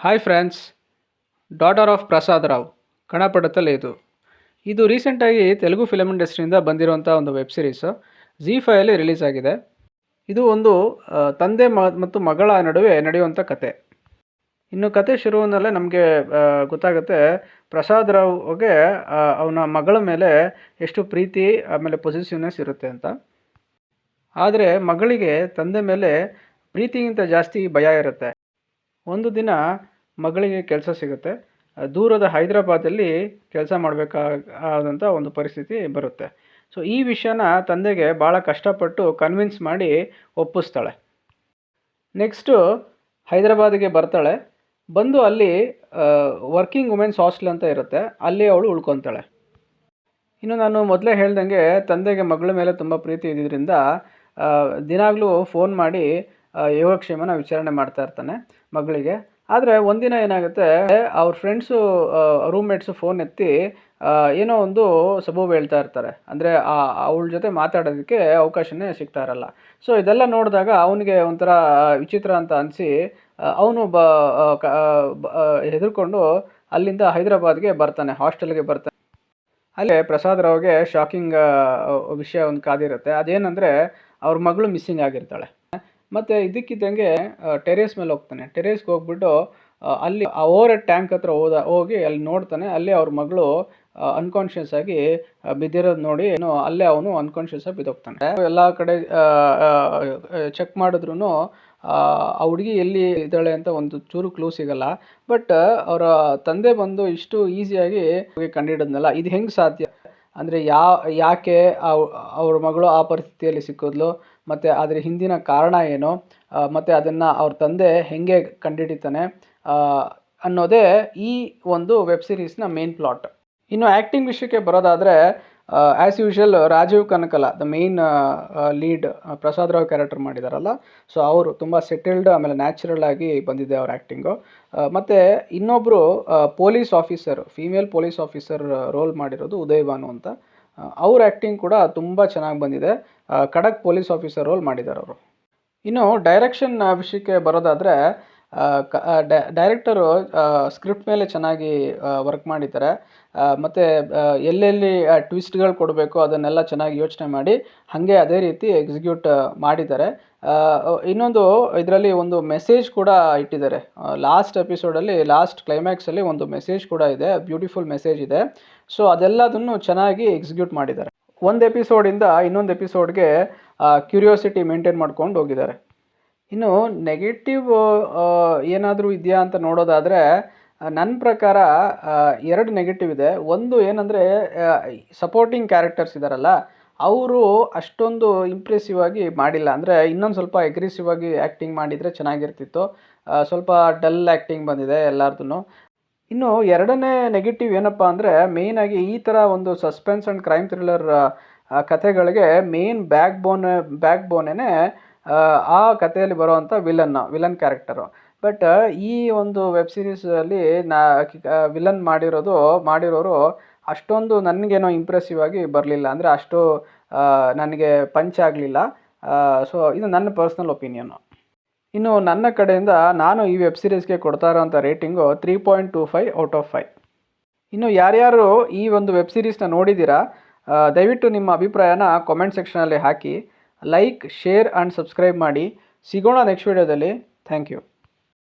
Hi friends, daughter of Prasad Rao ಕಣಪಡತಲ್ ಇದು ರೀಸೆಂಟಾಗಿ ತೆಲುಗು ಫಿಲಮ್ ಇಂಡಸ್ಟ್ರಿಯಿಂದ ಬಂದಿರುವಂಥ ಒಂದು ವೆಬ್ ಸೀರೀಸು ZEE5 ರಿಲೀಸ್ ಆಗಿದೆ. ಇದು ಒಂದು ತಂದೆ ಮತ್ತು ಮಗಳ ನಡುವೆ ನಡೆಯುವಂಥ ಕತೆ. ಇನ್ನು ಕತೆ ಶುರುವಿನಲ್ಲೇ ನಮಗೆ ಗೊತ್ತಾಗುತ್ತೆ ಪ್ರಸಾದ್ ರಾವ್ಗೆ ಅವನ ಮಗಳ ಮೇಲೆ ಎಷ್ಟು ಪ್ರೀತಿ ಆಮೇಲೆ ಪೊಸೆಸಿವ್ನೆಸ್ ಇರುತ್ತೆ ಅಂತ. ಆದರೆ ಮಗಳಿಗೆ ತಂದೆ ಮೇಲೆ ಪ್ರೀತಿಗಿಂತ ಜಾಸ್ತಿ ಭಯ ಇರುತ್ತೆ. ಒಂದು ದಿನ ಮಗಳಿಗೆ ಕೆಲಸ ಸಿಗುತ್ತೆ. ದೂರದ ಹೈದರಾಬಾದಲ್ಲಿ ಕೆಲಸ ಮಾಡಬೇಕಾದಂಥ ಒಂದು ಪರಿಸ್ಥಿತಿ ಬರುತ್ತೆ. ಸೊ ಈ ವಿಷಯನ ತಂದೆಗೆ ಭಾಳ ಕಷ್ಟಪಟ್ಟು ಕನ್ವಿನ್ಸ್ ಮಾಡಿ ಒಪ್ಪಿಸ್ತಾಳೆ. ನೆಕ್ಸ್ಟು ಹೈದರಾಬಾದಿಗೆ ಬರ್ತಾಳೆ. ಬಂದು ಅಲ್ಲಿ ವರ್ಕಿಂಗ್ ವುಮೆನ್ಸ್ ಹಾಸ್ಟೆಲ್ ಅಂತ ಇರುತ್ತೆ, ಅಲ್ಲಿ ಅವಳು ಉಳ್ಕೊತಾಳೆ. ಇನ್ನು ನಾನು ಮೊದಲೇ ಹೇಳ್ದಂಗೆ ತಂದೆಗೆ ಮಗಳ ಮೇಲೆ ತುಂಬ ಪ್ರೀತಿ ಇದ್ದಿದ್ದರಿಂದ ದಿನಾಗಲೂ ಫೋನ್ ಮಾಡಿ ಯೋಗಕ್ಷೇಮನ ವಿಚಾರಣೆ ಮಾಡ್ತಾ ಇರ್ತಾನೆ ಮಗಳಿಗೆ. ಆದರೆ ಒಂದಿನ ಏನಾಗುತ್ತೆ, ಅವ್ರ ಫ್ರೆಂಡ್ಸು ರೂಮ್ಮೇಟ್ಸು ಫೋನ್ ಎತ್ತಿ ಏನೋ ಒಂದು ಸಬೂಬು ಹೇಳ್ತಾ ಇರ್ತಾರೆ. ಅಂದರೆ ಅವಳ ಜೊತೆ ಮಾತಾಡೋದಕ್ಕೆ ಅವಕಾಶನೇ ಸಿಗ್ತಾ ಇರಲ್ಲ. ಸೊ ಇದೆಲ್ಲ ನೋಡಿದಾಗ ಅವನಿಗೆ ಒಂಥರ ವಿಚಿತ್ರ ಅಂತ ಅನಿಸಿ ಅವನು ಹೆದರ್ಕೊಂಡು ಅಲ್ಲಿಂದ ಹೈದರಾಬಾದ್ಗೆ ಬರ್ತಾನೆ, ಹಾಸ್ಟೆಲ್ಗೆ ಬರ್ತಾನೆ. ಅಲ್ಲೇ ಪ್ರಸಾದ್ ರಾವ್ಗೆ ಶಾಕಿಂಗ್ ವಿಷಯ ಒಂದು ಕಾದಿರುತ್ತೆ. ಅದೇನೆಂದರೆ ಅವ್ರ ಮಗಳು ಮಿಸ್ಸಿಂಗ್ ಆಗಿರ್ತಾಳೆ. ಮತ್ತು ಇದ್ದಕ್ಕಿದ್ದಂಗೆ ಟೆರೇಸ್ ಮೇಲೆ ಹೋಗ್ತಾನೆ. ಟೆರೇಸ್ಗೆ ಹೋಗ್ಬಿಟ್ಟು ಅಲ್ಲಿ ಆ ಓವರ್ ಹೆಡ್ ಟ್ಯಾಂಕ್ ಹತ್ರ ಹೋಗಿ ಅಲ್ಲಿ ನೋಡ್ತಾನೆ. ಅಲ್ಲಿ ಅವ್ರ ಮಗಳು ಅನ್ಕಾನ್ಷಿಯಸ್ ಆಗಿ ಬಿದ್ದಿರೋದು ನೋಡಿ ಅಲ್ಲೇ ಅವನು ಅನ್ಕಾನ್ಷಿಯಸ್ ಆಗಿ ಬಿದ್ದೋಗ್ತಾನೆ. ಎಲ್ಲ ಕಡೆ ಚೆಕ್ ಮಾಡಿದ್ರು ಆ ಹುಡುಗಿ ಎಲ್ಲಿ ಇದ್ದಾಳೆ ಅಂತ ಒಂದು ಚೂರು ಕ್ಲೂ ಸಿಗಲ್ಲ. ಬಟ್ ಅವರ ತಂದೆ ಬಂದು ಇಷ್ಟು ಈಸಿಯಾಗಿ ಕಂಡುಹಿಡಿದ್ನಲ್ಲ, ಇದು ಹೆಂಗೆ ಸಾಧ್ಯ ಅಂದರೆ ಯಾಕೆ ಅವ್ರ ಮಗಳು ಆ ಪರಿಸ್ಥಿತಿಯಲ್ಲಿ ಸಿಕ್ಕಿದ್ಲು, ಮತ್ತು ಅದರ ಹಿಂದಿನ ಕಾರಣ ಏನು, ಮತ್ತು ಅದನ್ನು ಅವ್ರ ತಂದೆ ಹೇಗೆ ಕಂಡುಹಿಡಿತಾನೆ ಅನ್ನೋದೇ ಈ ಒಂದು ವೆಬ್ ಸೀರೀಸ್ನ ಮೇನ್ ಪ್ಲಾಟ್. ಇನ್ನು ಆ್ಯಕ್ಟಿಂಗ್ ವಿಷಯಕ್ಕೆ ಬರೋದಾದರೆ as usual Rajeev Kanakala the main lead Prasad Rao character ಮಾಡಿದಾರಲ್ಲ, ಸೊ ಅವರು ತುಂಬ ಸೆಟಲ್ಡ್ ಆಮೇಲೆ ನ್ಯಾಚುರಲ್ ಆಗಿ ಬಂದಿದೆ ಅವ್ರ ಆ್ಯಕ್ಟಿಂಗು. ಮತ್ತು ಇನ್ನೊಬ್ಬರು police officer, female police officer role ಮಾಡಿರೋದು ಉದಯ್ ಭಾನು ಅಂತ. ಅವ್ರ ಆ್ಯಕ್ಟಿಂಗ್ ಕೂಡ ತುಂಬ ಚೆನ್ನಾಗಿ ಬಂದಿದೆ. ಖಡಕ್ ಪೊಲೀಸ್ ಆಫೀಸರ್ ರೋಲ್ ಮಾಡಿದ್ದಾರೆ ಅವರು. ಇನ್ನು ಡೈರೆಕ್ಷನ್ ವಿಷಯಕ್ಕೆ ಬರೋದಾದರೆ ಡೈರೆಕ್ಟರು ಸ್ಕ್ರಿಪ್ಟ್ ಮೇಲೆ ಚೆನ್ನಾಗಿ ವರ್ಕ್ ಮಾಡಿದ್ದಾರೆ. ಮತ್ತು ಎಲ್ಲೆಲ್ಲಿ ಟ್ವಿಸ್ಟ್ಗಳು ಕೊಡಬೇಕು ಅದನ್ನೆಲ್ಲ ಚೆನ್ನಾಗಿ ಯೋಚನೆ ಮಾಡಿ ಹಾಗೆ ಅದೇ ರೀತಿ ಎಕ್ಸಿಕ್ಯೂಟ್ ಮಾಡಿದ್ದಾರೆ. ಇನ್ನೊಂದು ಇದರಲ್ಲಿ ಒಂದು ಮೆಸೇಜ್ ಕೂಡ ಇಟ್ಟಿದ್ದಾರೆ. ಲಾಸ್ಟ್ ಎಪಿಸೋಡಲ್ಲಿ, ಲಾಸ್ಟ್ ಕ್ಲೈಮ್ಯಾಕ್ಸಲ್ಲಿ ಒಂದು ಮೆಸೇಜ್ ಕೂಡ ಇದೆ, ಬ್ಯೂಟಿಫುಲ್ ಮೆಸೇಜ್ ಇದೆ. ಸೊ ಅದೆಲ್ಲದನ್ನು ಚೆನ್ನಾಗಿ ಎಕ್ಸಿಕ್ಯೂಟ್ ಮಾಡಿದ್ದಾರೆ. ಒಂದು ಎಪಿಸೋಡಿಂದ ಇನ್ನೊಂದು ಎಪಿಸೋಡ್ಗೆ ಕ್ಯೂರಿಯಾಸಿಟಿ ಮೇಂಟೈನ್ ಮಾಡ್ಕೊಂಡು ಹೋಗಿದ್ದಾರೆ. ಇನ್ನು ನೆಗೆಟಿವ್ ಏನಾದರೂ ಇದೆಯಾ ಅಂತ ನೋಡೋದಾದರೆ ನನ್ನ ಪ್ರಕಾರ 2 ನೆಗೆಟಿವ್ ಇದೆ. ಒಂದು ಏನಂದರೆ ಸಪೋರ್ಟಿಂಗ್ ಕ್ಯಾರೆಕ್ಟರ್ಸ್ ಇದ್ದಾರಲ್ಲ, ಅವರು ಅಷ್ಟೊಂದು ಇಂಪ್ರೆಸಿವ್ ಆಗಿ ಮಾಡಿಲ್ಲ. ಅಂದರೆ ಇನ್ನೊಂದು ಸ್ವಲ್ಪ ಎಗ್ರೆಸಿವ್ ಆಗಿ ಆ್ಯಕ್ಟಿಂಗ್ ಮಾಡಿದರೆ ಚೆನ್ನಾಗಿರ್ತಿತ್ತು. ಸ್ವಲ್ಪ ಡಲ್ ಆ್ಯಕ್ಟಿಂಗ್ ಬಂದಿದೆ ಎಲ್ಲರದ್ದು. ಇನ್ನು 2ನೇ ನೆಗೆಟಿವ್ ಏನಪ್ಪ ಅಂದರೆ ಮೇಯ್ನಾಗಿ ಈ ಥರ ಒಂದು ಸಸ್ಪೆನ್ಸ್ ಆ್ಯಂಡ್ ಕ್ರೈಮ್ ಥ್ರಿಲ್ಲರ್ ಕಥೆಗಳಿಗೆ ಮೇನ್ ಬ್ಯಾಕ್ ಬೋನೇ ಆ ಕಥೆಯಲ್ಲಿ ಬರುವಂಥ ವಿಲನ್ ಕ್ಯಾರೆಕ್ಟರು. ಬಟ್ ಈ ಒಂದು ವೆಬ್ ಸೀರೀಸಲ್ಲಿ ವಿಲನ್ ಮಾಡಿರೋರು ಅಷ್ಟೊಂದು ನನಗೇನೋ ಇಂಪ್ರೆಸಿವ್ ಆಗಿ ಬರಲಿಲ್ಲ. ಅಂದರೆ ಅಷ್ಟು ನನಗೆ ಪಂಚ್ ಆಗಲಿಲ್ಲ. ಸೊ ಇದು ನನ್ನ ಪರ್ಸ್ನಲ್ ಒಪಿನಿಯನ್ನು. ಇನ್ನು ನನ್ನ ಕಡೆಯಿಂದ ನಾನು ಈ ವೆಬ್ ಸೀರೀಸ್ಗೆ ಕೊಡ್ತಾ ಇರೋಂಥ ರೇಟಿಂಗು 3.25 ಔಟ್ ಆಫ್ 5. ಇನ್ನು ಯಾರ್ಯಾರು ಈ ಒಂದು ವೆಬ್ ಸೀರೀಸ್ನ ನೋಡಿದ್ದೀರಾ, ದಯವಿಟ್ಟು ನಿಮ್ಮ ಅಭಿಪ್ರಾಯನ ಕಾಮೆಂಟ್ ಸೆಕ್ಷನಲ್ಲಿ ಹಾಕಿ. ಲೈಕ್, ಶೇರ್ ಆ್ಯಂಡ್ ಸಬ್ಸ್ಕ್ರೈಬ್ ಮಾಡಿ. ಸಿಗೋಣ ನೆಕ್ಸ್ಟ್ ವೀಡಿಯೋದಲ್ಲಿ. Thank you.